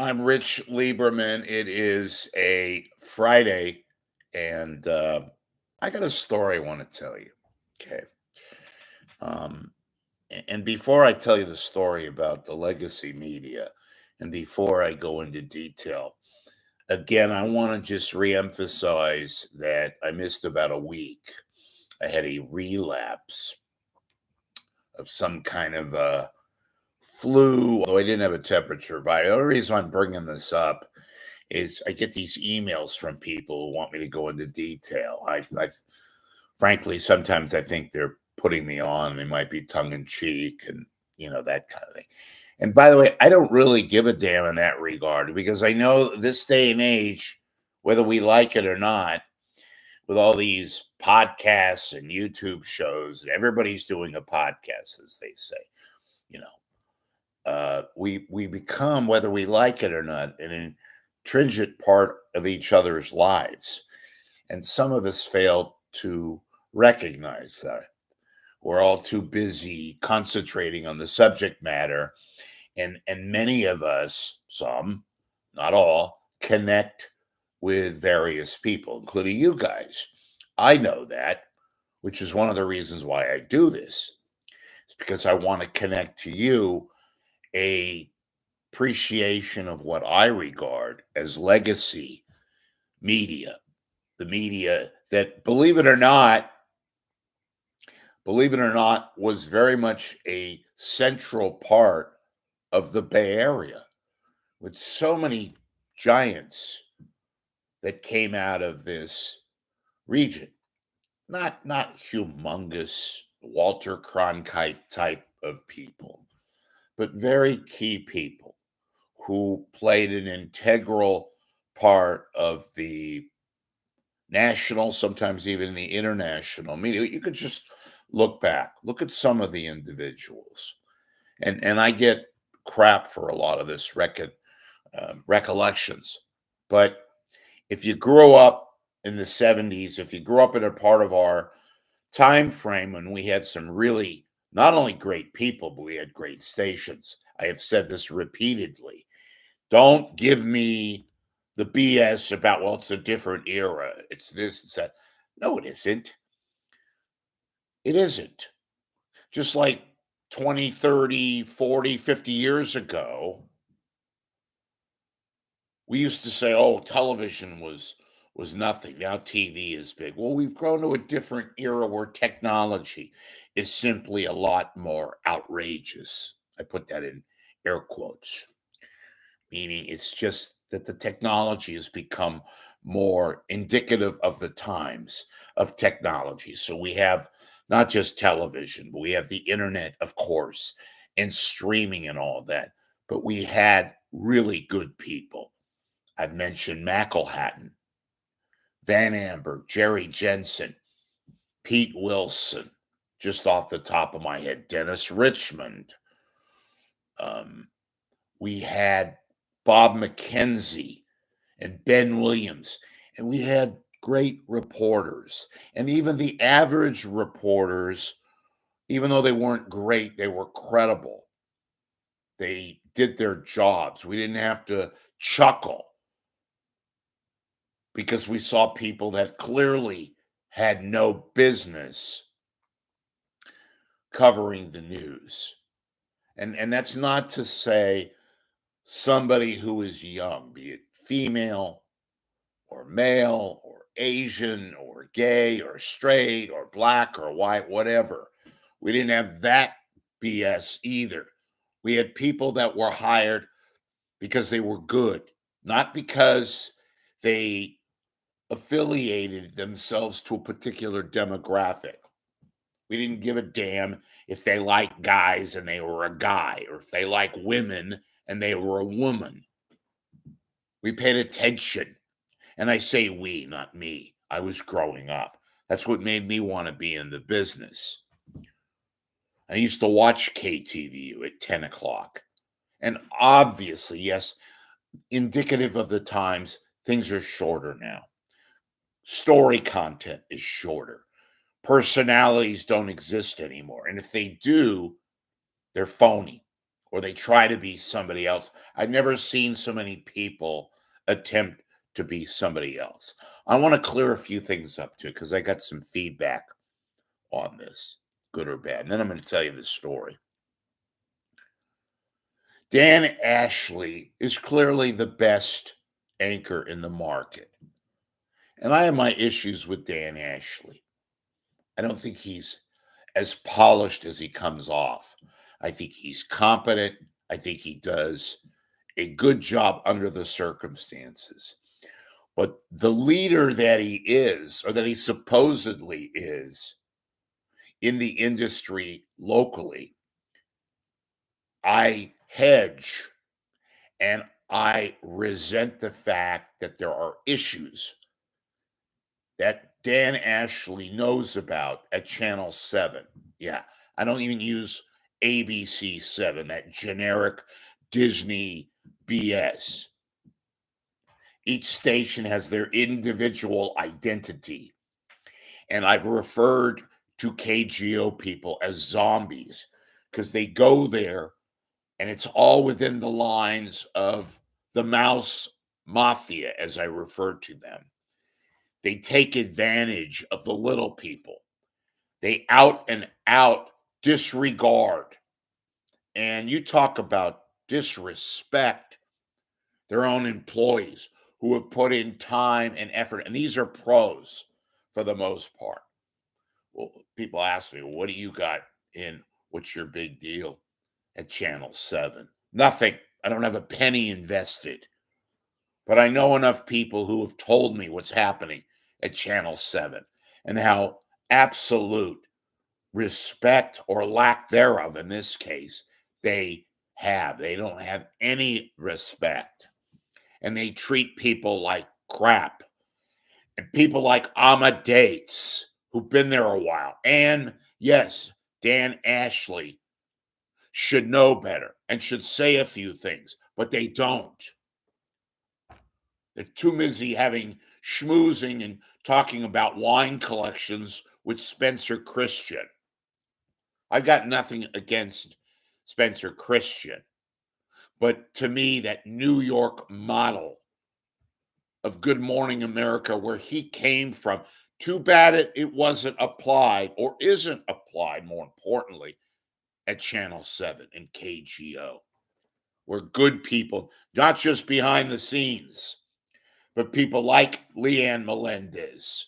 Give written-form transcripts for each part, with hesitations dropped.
I'm Rich Lieberman. It is a Friday, and I got a story I want to tell you. Okay. Um, and before I tell you the story about the legacy media, and before I go into detail, again, I want to just reemphasize that I missed about a week. I had a relapse of some kind of flu, although I didn't have a temperature. But the only reason I'm bringing this up is I get these emails from people who want me to go into detail. I frankly sometimes I think they're putting me on. They might be tongue in cheek and that kind of thing. And by the way, I don't really give a damn in that regard because I know this day and age, whether we like it or not, with all these podcasts and YouTube shows, and everybody's doing a podcast, as they say, you know, we become, whether we like it or not, an intrinsic part of each other's lives. And some of us fail to recognize that. We're all too busy concentrating on the subject matter. And many of us, some, not all, connect with various people, including you guys. I know that, which is one of the reasons why I do this. It's because I want to connect to you a appreciation of what I regard as legacy media, the media that, believe it or not, was very much a central part of the Bay Area with so many giants that came out of this region. Not humongous Walter Cronkite type of people, but very key people who played an integral part of the national, sometimes even the international media. You could just look back, look at some of the individuals, and I get crap for a lot of this recollections. But if you grew up in the '70s, if you grew up in a part of our time frame when we had some really not only great people, but we had great stations. I have said this repeatedly. Don't give me the BS about, well, it's a different era. It's this, it's that. No, it isn't. It isn't. Just like 20, 30, 40, 50 years ago, we used to say, oh, television was nothing. Now TV is big. Well, we've grown to a different era where technology is simply a lot more outrageous. I put that in air quotes, meaning it's just that the technology has become more indicative of the times of technology. So we have not just television, but we have the internet, of course, and streaming and all that. But we had really good people. I've mentioned McElhatton, Van Amber, Jerry Jensen, Pete Wilson, just off the top of my head, Dennis Richmond. Um, we had Bob McKenzie and Ben Williams, and we had great reporters. And even the average reporters, even though they weren't great, they were credible. They did their jobs. We didn't have to chuckle because we saw people that clearly had no business covering the news. And that's not to say somebody who is young, be it female or male or Asian or gay or straight or black or white, whatever. We didn't have that BS either. We had people that were hired because they were good, not because they affiliated themselves to a particular demographic. We didn't give a damn if they liked guys and they were a guy, or if they like women and they were a woman. We paid attention. And I say we, not me. I was growing up. That's what made me want to be in the business. I used to watch KTVU at 10 o'clock. And obviously, yes, indicative of the times, things are shorter now. Story content is shorter. Personalities don't exist anymore. And if they do, they're phony or they try to be somebody else. I've never seen so many people attempt to be somebody else. I want to clear a few things up too, because I got some feedback on this, good or bad. And then I'm going to tell you the story. Dan Ashley is clearly the best anchor in the market. And I have my issues with Dan Ashley. I don't think he's as polished as he comes off. I think he's competent. I think he does a good job under the circumstances. But the leader that he is, or that he supposedly is, in the industry locally, I hedge and I resent the fact that there are issues that Dan Ashley knows about at Channel 7. Yeah, I don't even use ABC 7, that generic Disney BS. Each station has their individual identity. And I've referred to KGO people as zombies because they go there and it's all within the lines of the mouse mafia, as I refer to them. They take advantage of the little people. They out and out disregard. And you talk about disrespect their own employees who have put in time and effort. And these are pros for the most part. Well, people ask me, well, what do you got in? What's your big deal at Channel 7? Nothing. I don't have a penny invested. But I know enough people who have told me what's happening at Channel 7 and how absolute respect, or lack thereof in this case, they have. They don't have any respect. And they treat people like crap. And people like Amadeus, who've been there a while. And yes, Dan Ashley should know better and should say a few things, but they don't. They're too busy having schmoozing and talking about wine collections with Spencer Christian. I've got nothing against Spencer Christian, but to me, that New York model of Good Morning America, where he came from, too bad it wasn't applied, or isn't applied, more importantly, at Channel 7 and KGO. We're good people, not just behind the scenes, but people like Leanne Melendez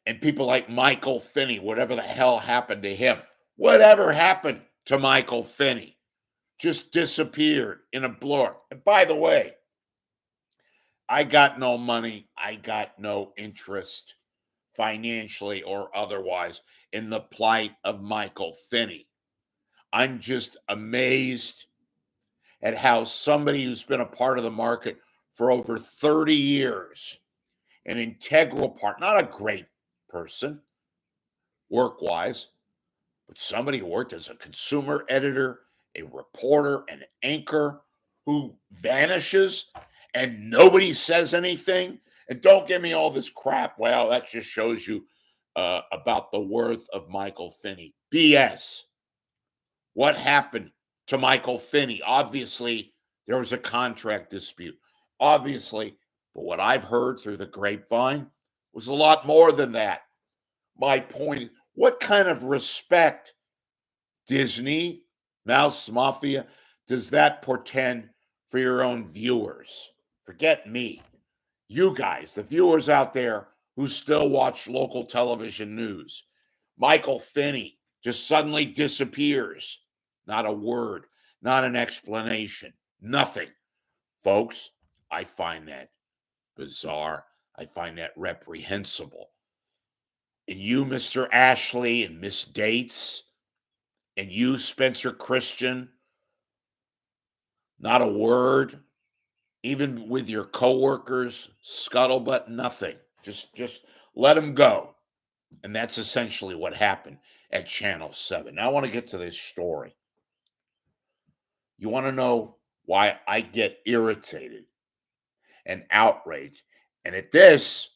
and people like Michael Finney, whatever the hell happened to him. Whatever happened to Michael Finney? Just disappeared in a blur. And by the way, I got no money. I got no interest financially or otherwise in the plight of Michael Finney. I'm just amazed at how somebody who's been a part of the market for over 30 years, an integral part, not a great person work-wise, but somebody who worked as a consumer editor, a reporter, an anchor, who vanishes and nobody says anything. And don't give me all this crap. Well, that just shows you about the worth of Michael Finney. BS. What happened to Michael Finney? Obviously, there was a contract dispute. Obviously, but what I've heard through the grapevine was a lot more than that. My point is, what kind of respect, Disney, Mouse Mafia, does that portend for your own viewers? Forget me. You guys, the viewers out there who still watch local television news. Michael Finney just suddenly disappears. Not a word, not an explanation, nothing. Folks, I find that bizarre. I find that reprehensible. And you, Mr. Ashley, and Miss Dates, and you, Spencer Christian, not a word, even with your coworkers, scuttlebutt, nothing. Just let them go. And that's essentially what happened at Channel 7. Now I want to get to this story. You want to know why I get irritated and outraged. And at this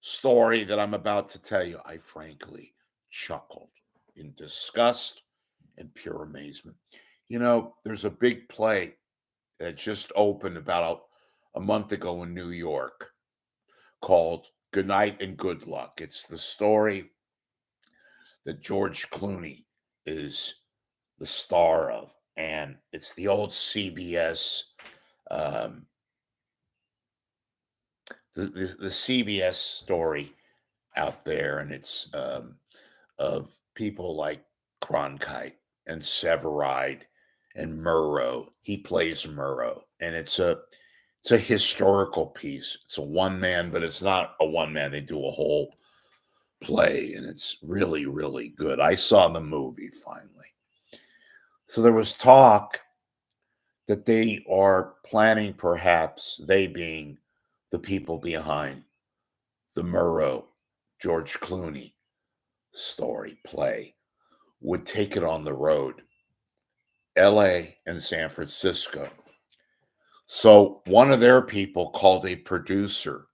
story that I'm about to tell you, I frankly chuckled in disgust in pure amazement. There's a big play that just opened about a month ago in New York called Good Night and Good Luck. It's the story that George Clooney is the star of, and it's the old CBS, um, the CBS story out there, and it's of people like Cronkite and Severide and Murrow. He plays Murrow, and it's a historical piece. It's a one man, but it's not a one man. They do a whole play, and it's really, really good. I saw the movie finally. So there was talk that they are planning, perhaps, they being the people behind the Murrow, George Clooney story play, would take it on the road, LA and San Francisco. So one of their people called a producer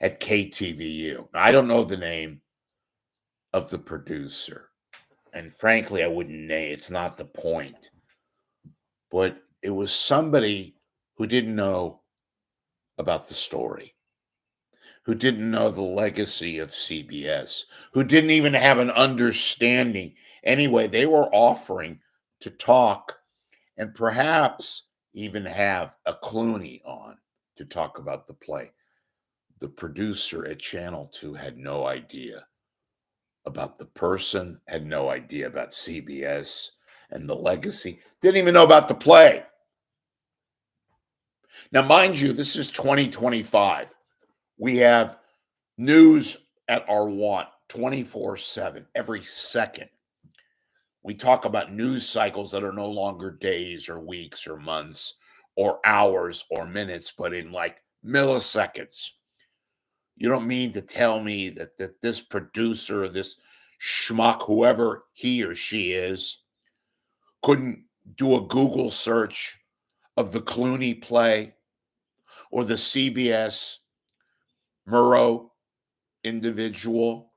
at KTVU. I don't know the name of the producer. And frankly, I wouldn't name, it's not the point. But it was somebody who didn't know about the story, who didn't know the legacy of CBS, who didn't even have an understanding. Anyway, they were offering to talk and perhaps even have a Clooney on to talk about the play. The producer at Channel 2 had no idea about the person, had no idea about CBS and the legacy, didn't even know about the play. Now, mind you, this is 2025. We have news at our want 24/7, every second. We talk about news cycles that are no longer days or weeks or months or hours or minutes, but in like milliseconds. You don't mean to tell me that this producer, this schmuck, whoever he or she is, couldn't do a Google search of the Clooney play or the CBS Murrow individual?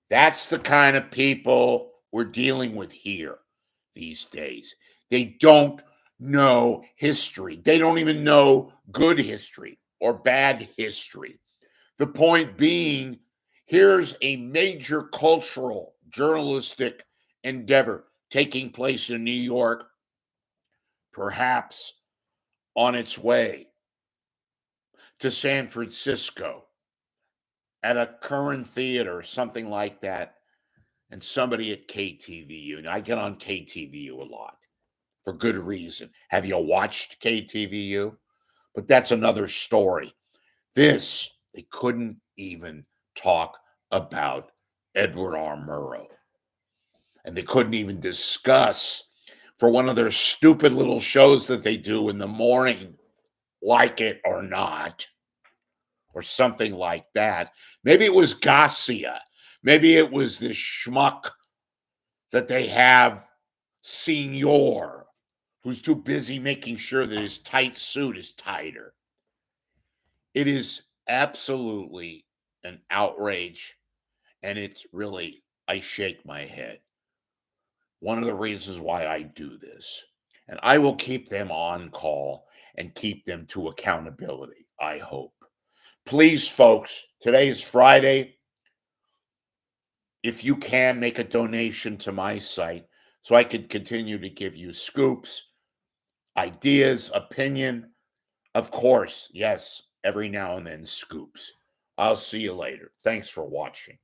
That's the kind of people we're dealing with here these days. They don't know history. They don't even know good history or bad history. The point being, here's a major cultural, journalistic endeavor taking place in New York, perhaps on its way to San Francisco at a Curran Theater, something like that, and somebody at KTVU. And I get on KTVU a lot for good reason. Have you watched KTVU? But that's another story. They couldn't even talk about Edward R. Murrow. And they couldn't even discuss for one of their stupid little shows that they do in the morning, Like It or Not, or something like that. Maybe it was Garcia. Maybe it was this schmuck that they have, Senior, who's too busy making sure that his tight suit is tighter. It is absolutely an outrage, and it's really, I shake my head. One of the reasons why I do this, and I will keep them on call and keep them to accountability, I hope. Please, folks, today is Friday. If you can, make a donation to my site so I can continue to give you scoops, ideas, opinion. Of course, yes, every now and then scoops. I'll see you later. Thanks for watching.